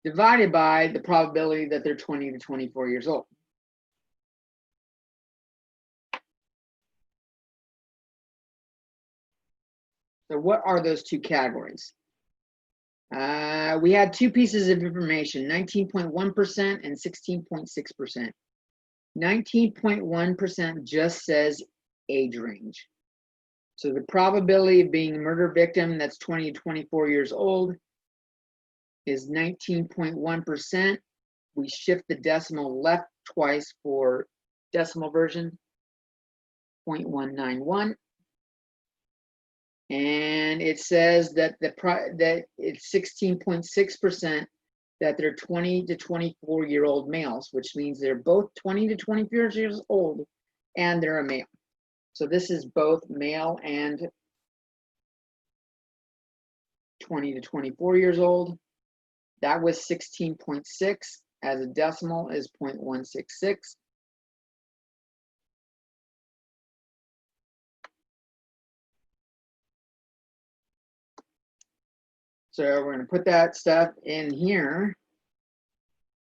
divided by the probability that they're 20 to 24 years old. So what are those two categories? We had two pieces of information, 19.1% and 16.6%. 19.1% just says age range. So the probability of being a murder victim that's 20 to 24 years old is 19.1%. We shift the decimal left twice for decimal version. 0.191. And it says that that it's 16.6% that they're 20 to 24-year-old males, which means they're both 20 to 24 years old and they're a male. So this is both male and 20 to 24 years old. That was 16.6. As a decimal is 0.166. So we're going to put that stuff in here.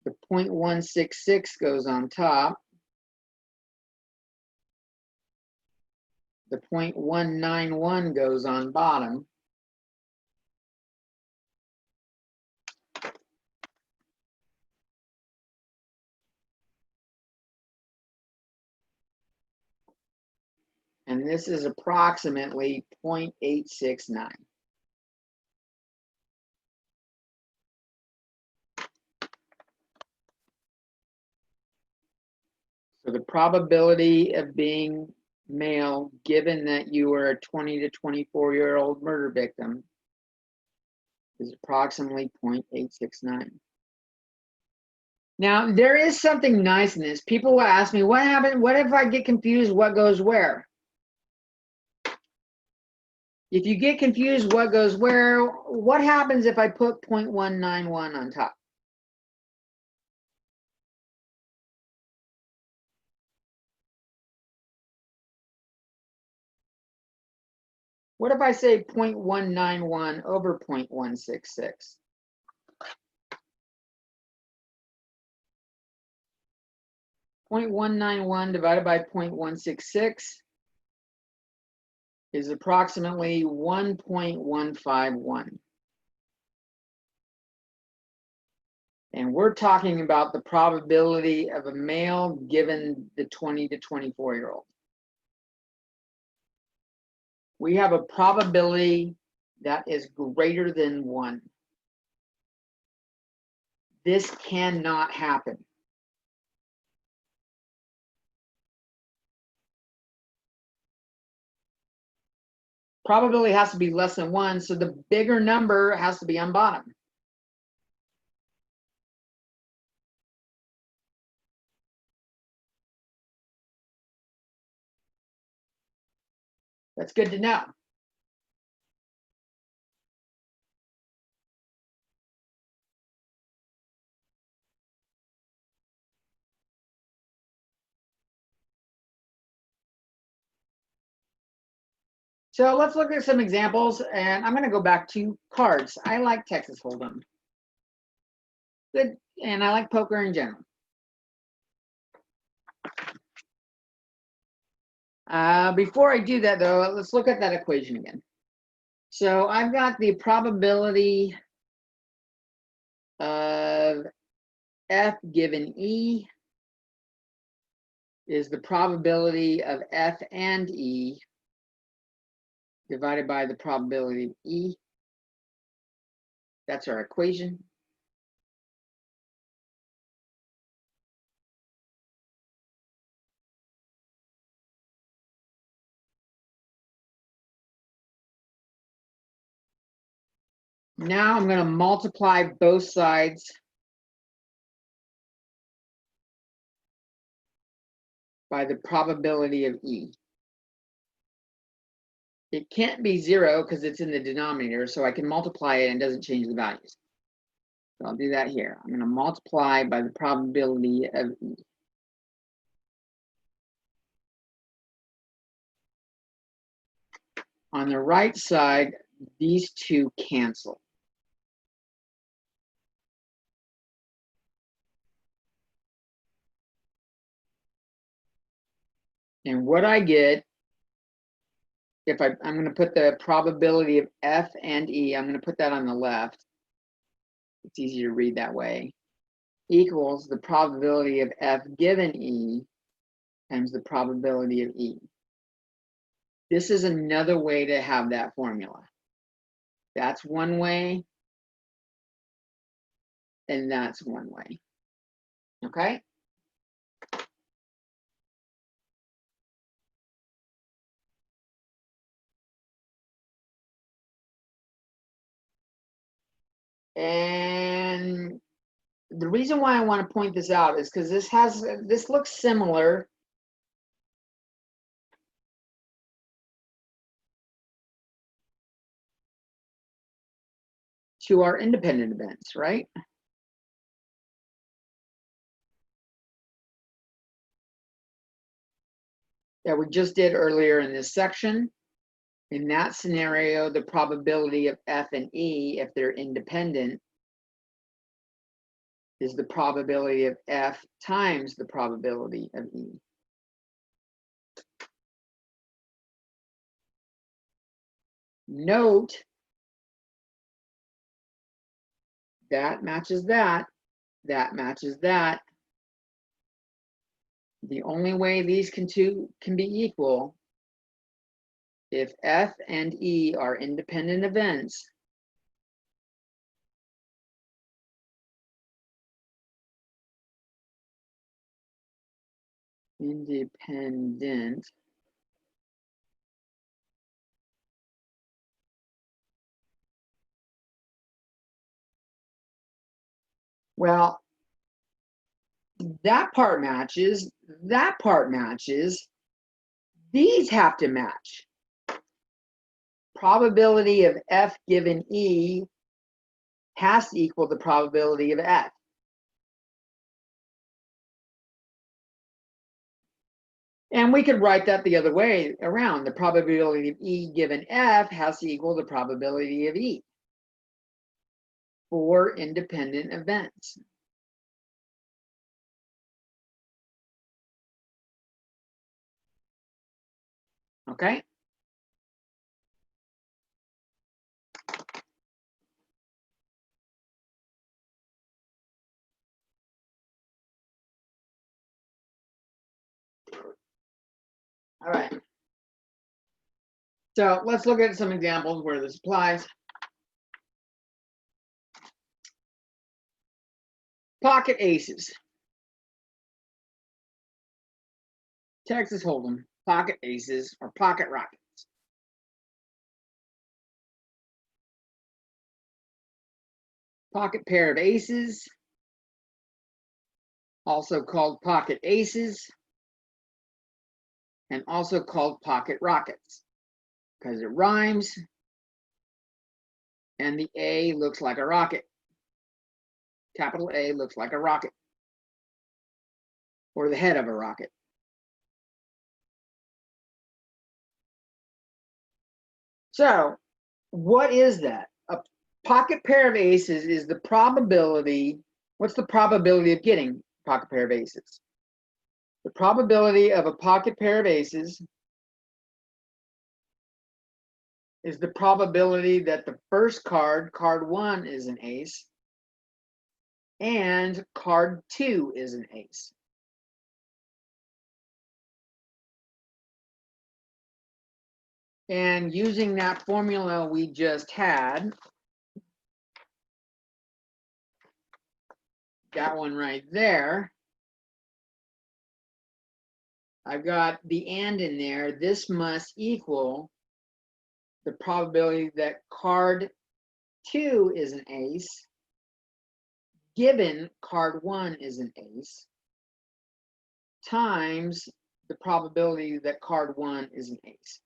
The 0.166 goes on top. The 0.191 goes on bottom. And this is approximately 0.869. So the probability of being male, given that you are a 20 to 24-year-old murder victim, is approximately 0.869. Now, there is something nice in this. People will ask me, what happens? What if I get confused? What goes where? If you get confused what goes where, what happens if I put 0.191 on top? What if I say 0.191 over 0.166? .191 divided by 0.166 is approximately 1.151. And we're talking about the probability of a male given the 20 to 24-year-old. We have a probability that is greater than 1. This cannot happen. Probability has to be less than 1, so the bigger number has to be on bottom. That's good to know. So let's look at some examples, and I'm going to go back to cards. I like Texas Hold'em. Good, and I like poker in general. Before I do that, though, let's look at that equation again. So I've got the probability of F given E is the probability of F and E divided by the probability of E. That's our equation. Now I'm going to multiply both sides by the probability of E. It can't be 0 because it's in the denominator, so I can multiply it and it doesn't change the values. So I'll do that here. I'm going to multiply by the probability of E. On the right side, these two cancel. And what I get, if I'm going to put the probability of F and E, I'm going to put that on the left. It's easier to read that way. Equals the probability of F given E times the probability of E. This is another way to have that formula. That's one way, and that's one way. Okay? And the reason why I want to point this out is because this looks similar to our independent events, right? That we just did earlier in this section. In that scenario, the probability of F and E, if they're independent, is the probability of F times the probability of E. Note that matches that, that matches that. The only way these two can be equal, if F and E are independent events, well, that part matches, that part matches, these have to match. Probability of F given E has to equal the probability of F. And we could write that the other way around. The probability of E given F has to equal the probability of E for independent events. Okay? All right. So let's look at some examples where this applies. Pocket aces. Texas Hold'em, pocket aces, or pocket rockets. Pocket pair of aces, also called pocket aces, and also called pocket rockets, because it rhymes, and the A looks like a rocket. Capital A looks like a rocket, or the head of a rocket. So, what is that? A pocket pair of aces is the probability. What's the probability of getting a pocket pair of aces? The probability of a pocket pair of aces is the probability that the first card, card 1, is an ace, and card 2 is an ace. And using that formula we just had, that one right there, I've got the and in there. This must equal the probability that card 2 is an ace, given card 1 is an ace, times the probability that card 1 is an ace.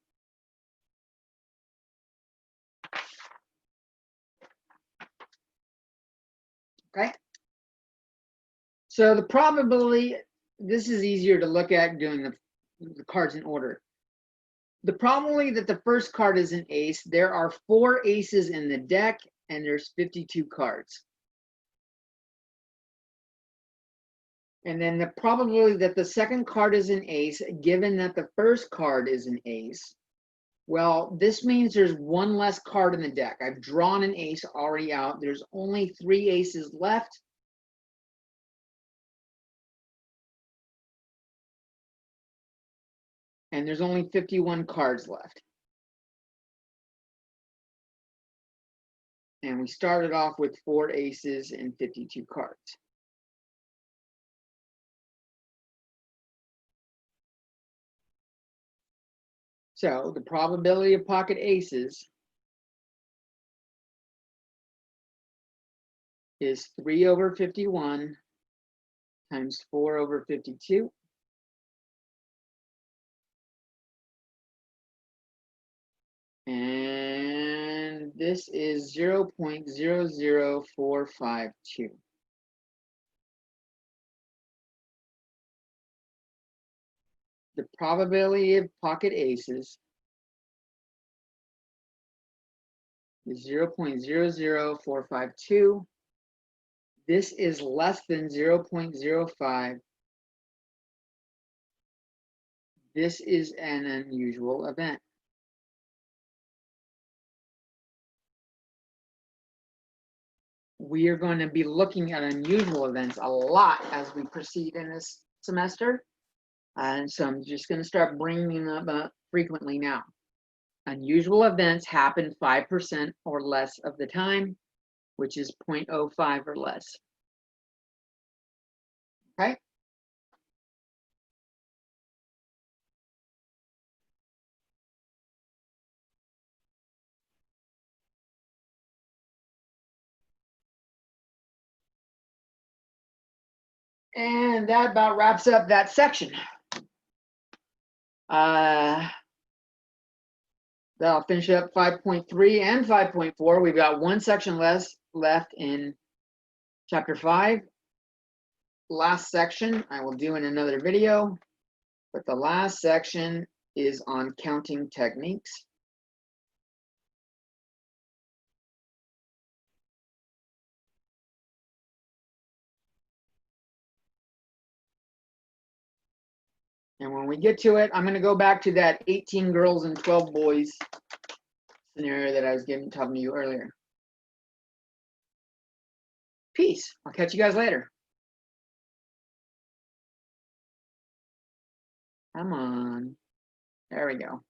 Okay? So the probability, this is easier to look at doing the cards in order. The probability that the first card is an ace, there are 4 aces in the deck, and there's 52 cards. And then the probability that the second card is an ace, given that the first card is an ace, well, this means there's 1 less card in the deck. I've drawn an ace already out. There's only 3 aces left. And there's only 51 cards left. And we started off with 4 aces and 52 cards. So the probability of pocket aces is 3 over 51 times 4 over 52. And this is 0.00452. The probability of pocket aces is 0.00452. This is less than 0.05. This is an unusual event. We are going to be looking at unusual events a lot as we proceed in this semester. And so I'm just going to start bringing them up frequently now. Unusual events happen 5% or less of the time, which is 0.05 or less. Okay? And that about wraps up that section. That'll finish up 5.3 and 5.4. We've got one section less left in chapter 5. Last section I will do in another video, but the last section is on counting techniques. And when we get to it, I'm going to go back to that 18 girls and 12 boys scenario that I was talking to you earlier. Peace. I'll catch you guys later. Come on. There we go.